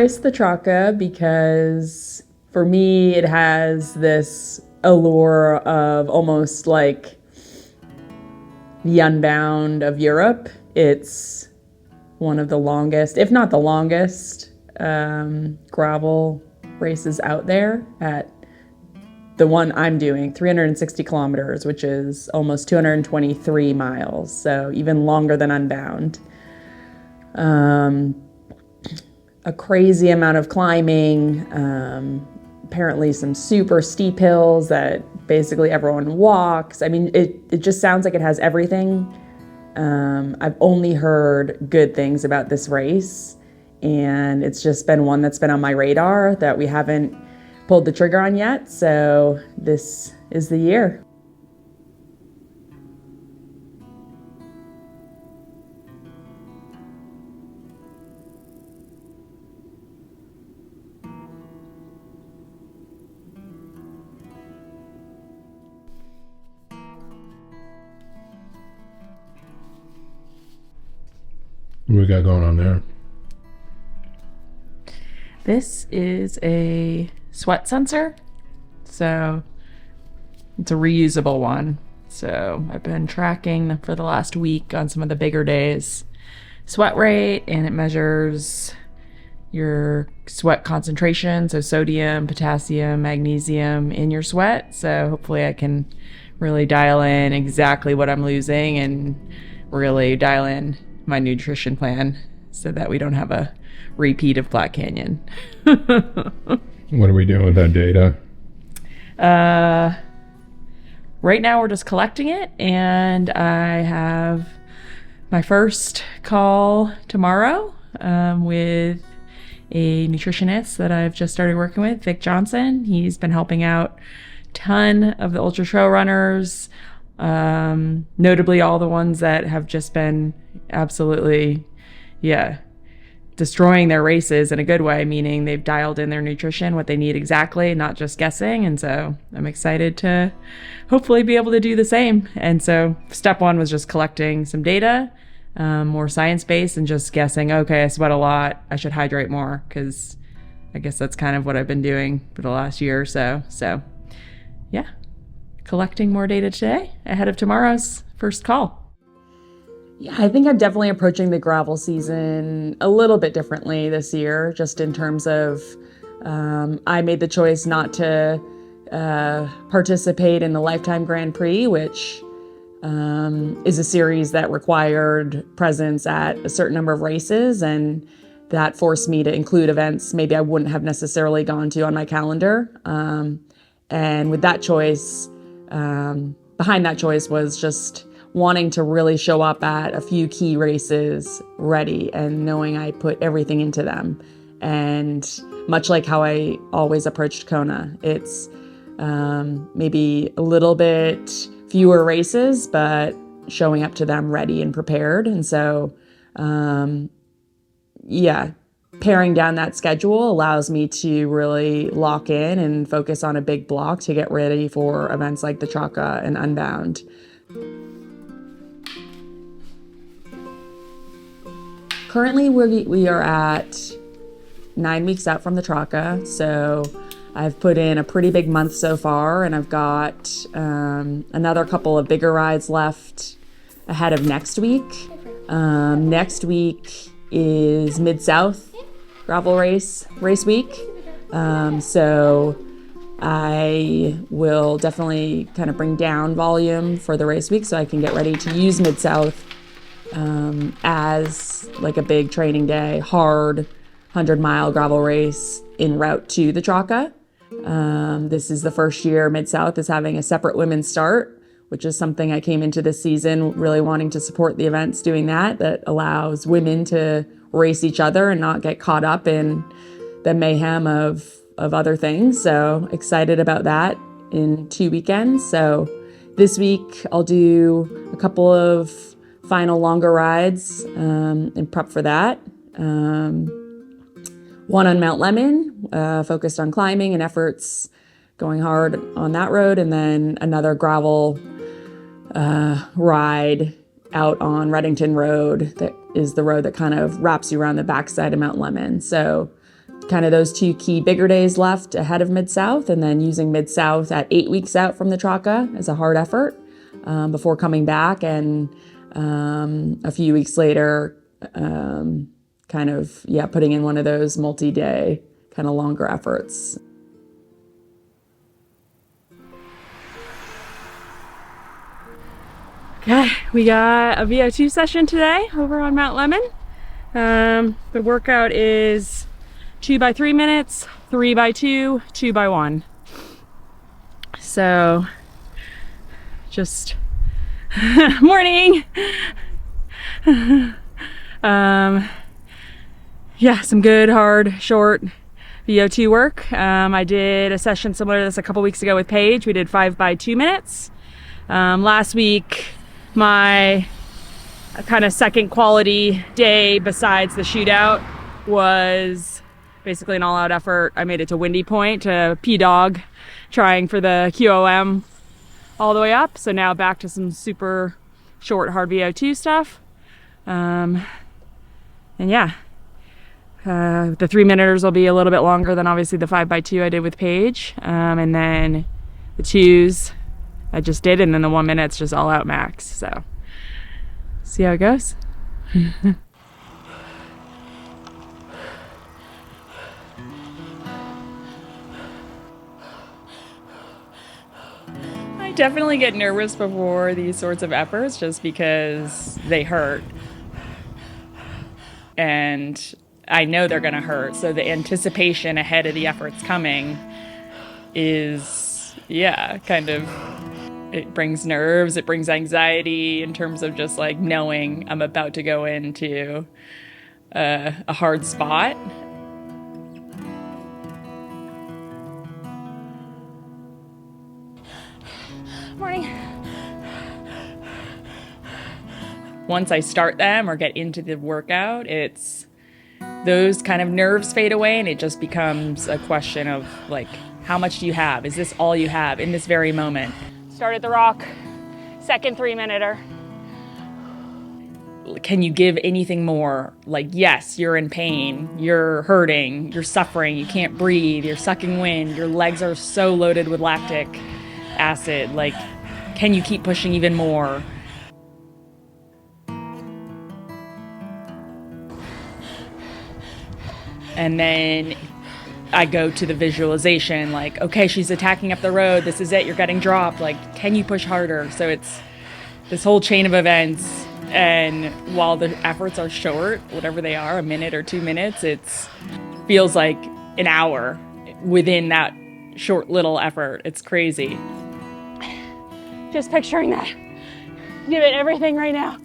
race the Traka because for me it has this allure of almost like the Unbound of Europe. It's one of the longest, if not the longest, gravel races out there. At the one I'm doing, 360 kilometers, which is almost 223 miles, so even longer than Unbound. A crazy amount of climbing, apparently some super steep hills that basically everyone walks. I mean, it just sounds like it has everything. I've only heard good things about this race, and it's just been one that's been on my radar that we haven't pulled the trigger on yet, so this is the year. What we got going on there? This is a sweat sensor, so it's a reusable one. So I've been tracking for the last week on some of the bigger days sweat rate, and it measures your sweat concentration, so sodium, potassium, magnesium in your sweat. So hopefully I can really dial in exactly what I'm losing and really dial in my nutrition plan so that we don't have a repeat of Black Canyon. What are we doing with that data? Right now we're just collecting it, and I have my first call tomorrow with a nutritionist that I've just started working with, Vic Johnson. He's been helping out a ton of the ultra trail runners, notably all the ones that have just been absolutely, destroying their races in a good way, meaning they've dialed in their nutrition, what they need exactly, not just guessing. And so I'm excited to hopefully be able to do the same. And so step one was just collecting some data, more science-based, and just guessing, okay, I sweat a lot, I should hydrate more, because I guess that's kind of what I've been doing for the last year or so. So yeah, collecting more data today ahead of tomorrow's first call. Yeah, I think I'm definitely approaching the gravel season a little bit differently this year, just in terms of I made the choice not to participate in the Lifetime Grand Prix, which is a series that required presence at a certain number of races, and that forced me to include events maybe I wouldn't have necessarily gone to on my calendar. And with that choice, behind that choice was just wanting to really show up at a few key races ready and knowing I put everything into them. And much like how I always approached Kona, it's maybe a little bit fewer races, but showing up to them ready and prepared. And so, paring down that schedule allows me to really lock in and focus on a big block to get ready for events like the Traka and Unbound. Currently, we are at 9 weeks out from the Traka, so I've put in a pretty big month so far, and I've got another couple of bigger rides left ahead of next week. Next week is Mid-South gravel race week, so I will definitely kind of bring down volume for the race week so I can get ready to use Mid-South as like a big training day, hard 100-mile gravel race en route to the Traka. This is the first year Mid-South is having a separate women's start, which is something I came into this season really wanting to support the events doing that allows women to race each other and not get caught up in the mayhem of other things. So excited about that in 2 weekends. So this week I'll do a couple of final longer rides and prep for that. One on Mount Lemmon, focused on climbing and efforts going hard on that road, and then another gravel ride out on Reddington Road that is the road that kind of wraps you around the backside of Mount Lemmon. So kind of those 2 key bigger days left ahead of Mid-South, and then using Mid-South at 8 weeks out from the Traka as a hard effort before coming back, and a few weeks later putting in one of those multi-day kind of longer efforts. Okay, we got a VO2 session today over on Mount Lemon. The workout is 2 by 3 minutes, 3 by 2, 2 by 1. So, just morning. Yeah, some good, hard, short VO2 work. I did a session similar to this a couple weeks ago with Paige. We did 5 by 2 minutes. Last week, my kind of second quality day besides the shootout was basically an all-out effort. I made it to Windy Point, to P-Dog, trying for the QOM all the way up. So now back to some super short, hard VO2 stuff. And yeah, the 3-minuters will be a little bit longer than obviously the 5 by 2 I did with Paige. And then the 2s I just did, and then the 1 minute's just all out max. So see how it goes. I definitely get nervous before these sorts of efforts just because they hurt. And I know they're gonna hurt. So the anticipation ahead of the efforts coming is, it brings nerves, it brings anxiety in terms of just like knowing I'm about to go into a hard spot. Morning. Once I start them or get into the workout, those kind of nerves fade away, and it just becomes a question of like, how much do you have? Is this all you have in this very moment? Started the rock, second 3-minuter. Can you give anything more? Like, yes, you're in pain, you're hurting, you're suffering, you can't breathe, you're sucking wind, your legs are so loaded with lactic acid. Like, can you keep pushing even more? And then I go to the visualization, like, okay, she's attacking up the road. This is it. You're getting dropped. Like, can you push harder? So it's this whole chain of events. And while the efforts are short, whatever they are, a minute or 2 minutes, it feels like an hour within that short little effort. It's crazy. Just picturing that. Give it everything right now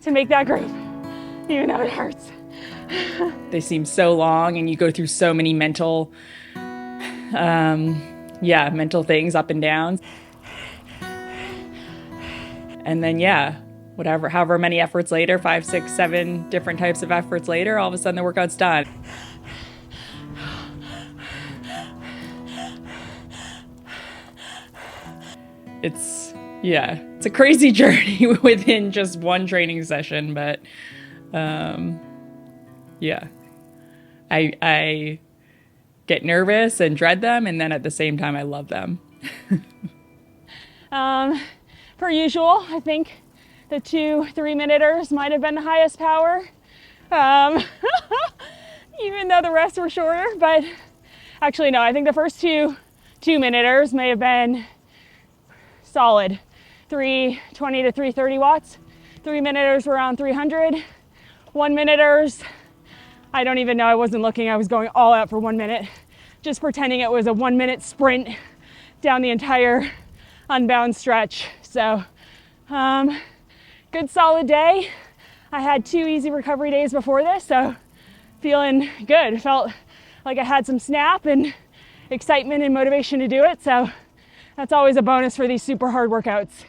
to make that group, even though it hurts. They seem so long, and you go through so many mental things up and down. And then, however many efforts later, 5, 6, 7 different types of efforts later, all of a sudden the workout's done. It's a crazy journey within just one training session, but I get nervous and dread them, and then at the same time I love them. Per usual, I think the 2 3-minuters might have been the highest power, even though the rest were shorter. But actually, no, I think the first 2 2-minuters may have been solid. 320 to 330 watts. 3-minuters were around 300. 1-minuters, I don't even know, I wasn't looking, I was going all out for 1 minute, just pretending it was a 1-minute sprint down the entire unbound stretch. So, good solid day. I had 2 easy recovery days before this, so feeling good. Felt like I had some snap and excitement and motivation to do it, so that's always a bonus for these super hard workouts.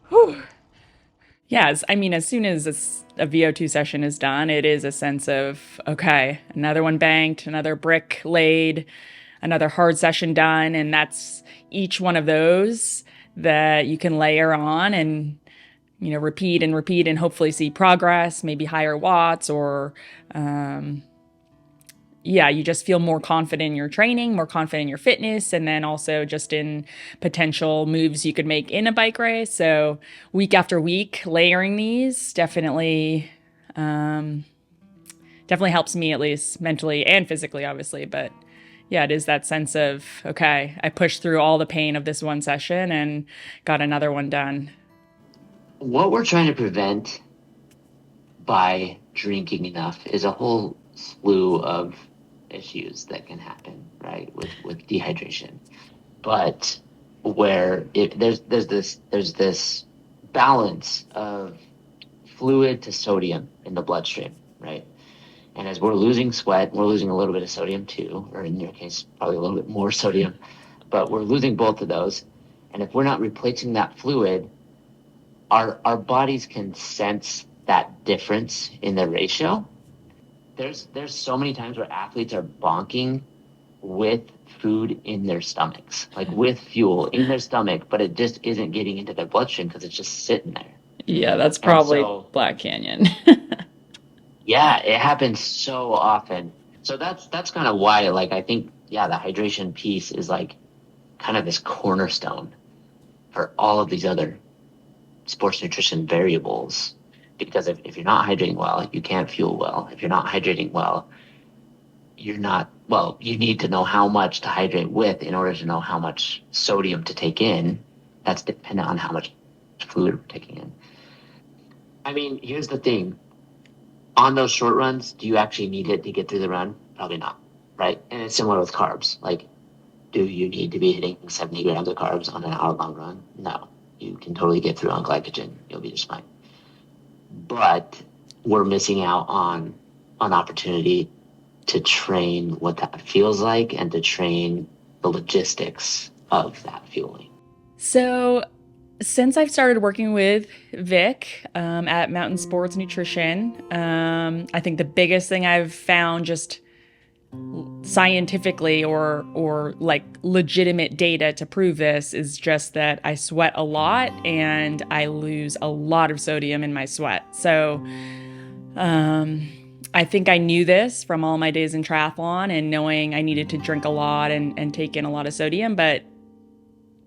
Whew. Yes, I mean, as soon as a VO2 session is done, it is a sense of, okay, another one banked, another brick laid, another hard session done, and that's each one of those that you can layer on and, repeat and hopefully see progress, maybe higher watts or yeah, you just feel more confident in your training, more confident in your fitness, and then also just in potential moves you could make in a bike race. So week after week, layering these definitely helps me, at least mentally and physically, obviously. But yeah, it is that sense of, okay, I pushed through all the pain of this one session and got another one done. What we're trying to prevent by drinking enough is a whole slew of issues that can happen, right, with dehydration. But where there's this balance of fluid to sodium in the bloodstream, right? And as we're losing sweat, we're losing a little bit of sodium too, or in your case, probably a little bit more sodium, but we're losing both of those. And if we're not replacing that fluid, our bodies can sense that difference in the ratio. There's so many times where athletes are bonking with food in their stomachs, like with fuel in their stomach, but it just isn't getting into their bloodstream because it's just sitting there. Yeah, that's probably Black Canyon. Yeah, it happens so often. So that's kind of why, like, I think, yeah, the hydration piece is like kind of this cornerstone for all of these other sports nutrition variables. Because if you're not hydrating well, you can't fuel well. If you're not hydrating well, you need to know how much to hydrate with in order to know how much sodium to take in. That's dependent on how much fluid we're taking in. I mean, here's the thing. On those short runs, do you actually need it to get through the run? Probably not, right? And it's similar with carbs. Like, do you need to be hitting 70 grams of carbs on an hour-long run? No. You can totally get through on glycogen. You'll be just fine. But we're missing out on an opportunity to train what that feels like and to train the logistics of that fueling. So since I've started working with Vic at Mountain Sports Nutrition, I think the biggest thing I've found, just scientifically or like legitimate data to prove this, is just that I sweat a lot and I lose a lot of sodium in my sweat. So I think I knew this from all my days in triathlon and knowing I needed to drink a lot and take in a lot of sodium. But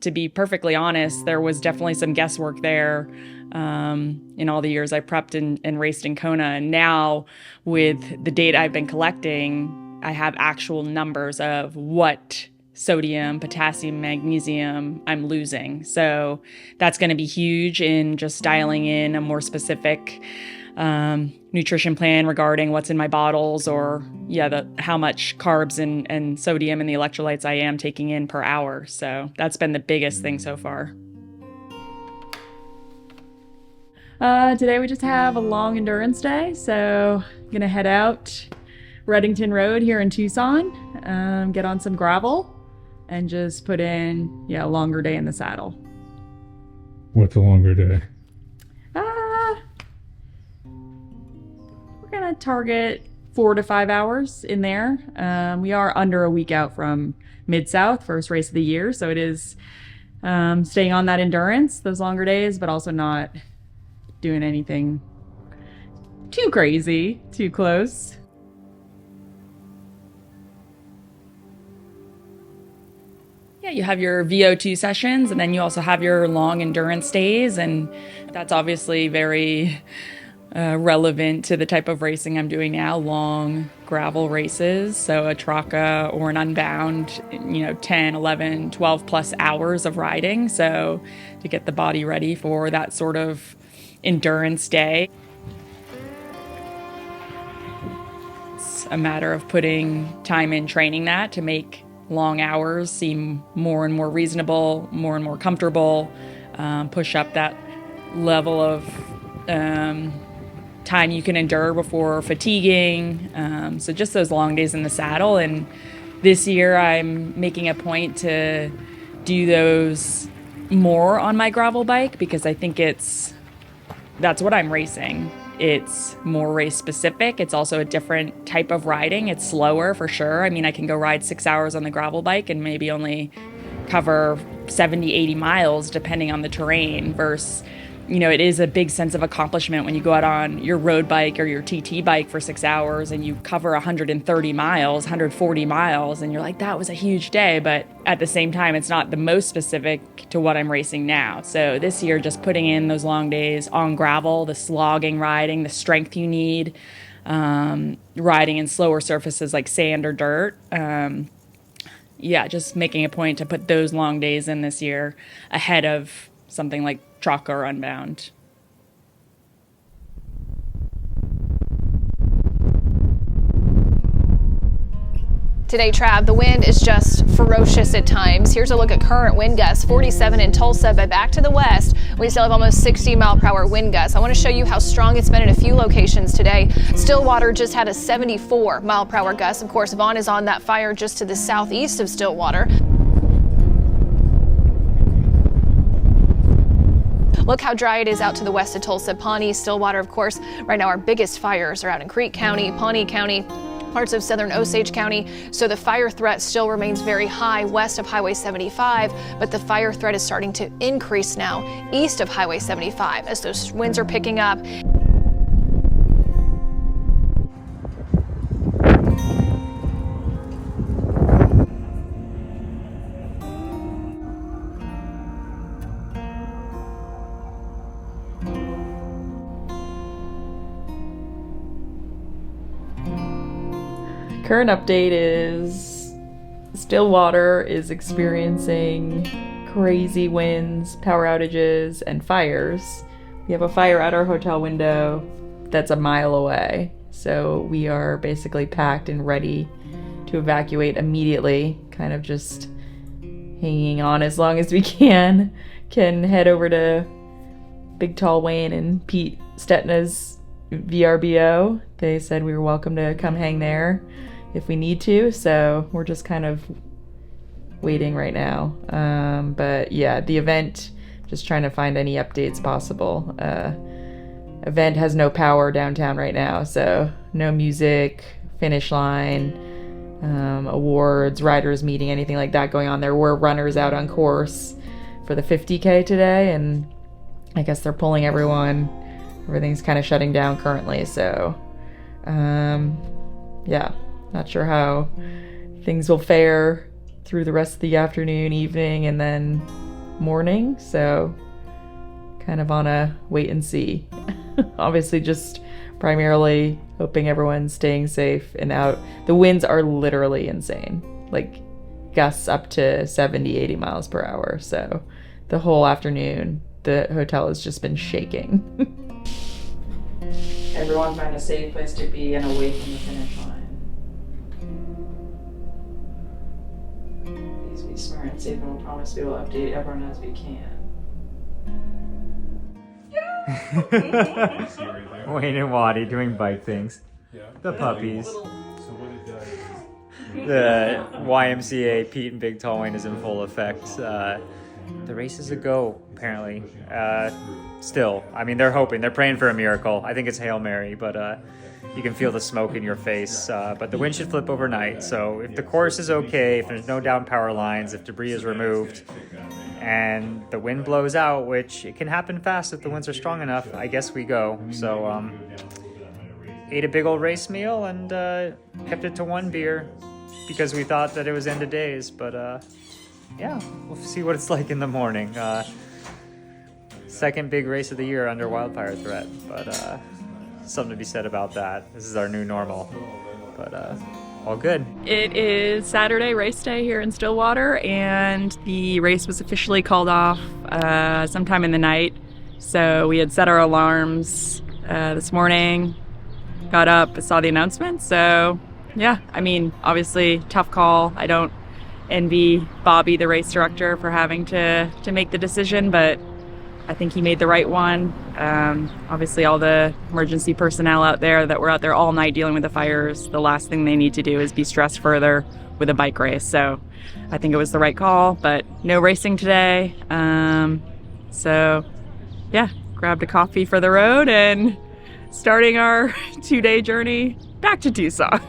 to be perfectly honest, there was definitely some guesswork there in all the years I prepped and raced in Kona. And now with the data I've been collecting, I have actual numbers of what sodium, potassium, magnesium I'm losing. So that's going to be huge in just dialing in a more specific nutrition plan regarding what's in my bottles, or how much carbs and sodium and the electrolytes I am taking in per hour. So that's been the biggest thing so far. Today we just have a long endurance day, so I'm gonna head out Reddington Road here in Tucson, get on some gravel, and just put in a longer day in the saddle. What's a longer day? We're gonna target 4 to 5 hours in there. We are under a week out from Mid-South, first race of the year, so it is staying on that endurance, those longer days, but also not doing anything too crazy, too close. Yeah, you have your VO2 sessions, and then you also have your long endurance days, and that's obviously very relevant to the type of racing I'm doing now, long gravel races. So a Traka or an Unbound, 10, 11, 12 plus hours of riding. So to get the body ready for that sort of endurance day. It's a matter of putting time in training that to make long hours seem more and more reasonable, more and more comfortable, push up that level of time you can endure before fatiguing. So just those long days in the saddle. And this year I'm making a point to do those more on my gravel bike, because I think that's what I'm racing. It's more race specific. It's also a different type of riding. It's slower for sure. I mean, I can go ride 6 hours on the gravel bike and maybe only cover 70, 80 miles depending on the terrain, versus you know, it is a big sense of accomplishment when you go out on your road bike or your TT bike for 6 hours and you cover 130 miles, 140 miles, and you're like, that was a huge day. But at the same time, it's not the most specific to what I'm racing now. So this year, just putting in those long days on gravel, the slogging riding, the strength you need, riding in slower surfaces like sand or dirt. Yeah, just making a point to put those long days in this year ahead of something like Traka or Unbound. Today, Trav, the wind is just ferocious at times. Here's a look at current wind gusts, 47 in Tulsa, but back to the west, we still have almost 60 mile per hour wind gusts. I want to show you how strong it's been in a few locations today. Stillwater just had a 74 mile per hour gust. Of course, Vaughn is on that fire just to the southeast of Stillwater. Look how dry it is out to the west of Tulsa. Pawnee, Stillwater, of course. Right now, our biggest fires are out in Creek County, Pawnee County, parts of southern Osage County. So the fire threat still remains very high west of Highway 75, but the fire threat is starting to increase now east of Highway 75 as those winds are picking up. Current update is Stillwater is experiencing crazy winds, power outages, and fires. We have a fire at our hotel window that's a mile away. So we are basically packed and ready to evacuate immediately, kind of just hanging on as long as we can head over to Big Tall Wayne and Pete Stetna's VRBO. They said we were welcome to come hang there if we need to, so we're just kind of waiting right now. But yeah, the event, just trying to find any updates possible. Event has no power downtown right now, so no music, finish line, awards, riders meeting, anything like that going on. There were runners out on course for the 50K today, and I guess they're pulling everyone. Everything's kind of shutting down currently, so yeah, not sure how things will fare through the rest of the afternoon, evening, and then morning, so kind of on a wait and see. Obviously just primarily hoping everyone's staying safe and out. The winds are literally insane, like gusts up to 70, 80 miles per hour, so the whole afternoon the hotel has just been shaking. Everyone find a safe place to be and away from the finish line. Please be smart and safe, and we'll promise we will update everyone as we can. Wayne and Waddy doing bike things. The puppies. The YMCA Pete and Big Tall Wayne is in full effect. The race is a go, apparently. Still, I mean, they're hoping, they're praying for a miracle. I think it's Hail Mary, but you can feel the smoke in your face. But the wind should flip overnight, so if the course is okay, if there's no down power lines, if debris is removed, and the wind blows out, which it can happen fast if the winds are strong enough, I guess we go. So, ate a big old race meal and kept it to one beer because we thought that it was end of days, but yeah, we'll see what it's like in the morning. Second big race of the year under wildfire threat, but something to be said about that. This is our new normal, but all good. It is Saturday race day here in Stillwater, and the race was officially called off sometime in the night. So we had set our alarms this morning, got up, saw the announcement. So yeah, I mean, obviously tough call. I don't envy Bobby, the race director, for having to make the decision, but I think he made the right one. Obviously all the emergency personnel out there that were out there all night dealing with the fires, the last thing they need to do is be stressed further with a bike race. So I think it was the right call, but no racing today. So yeah, grabbed a coffee for the road and starting our 2-day journey back to Tucson.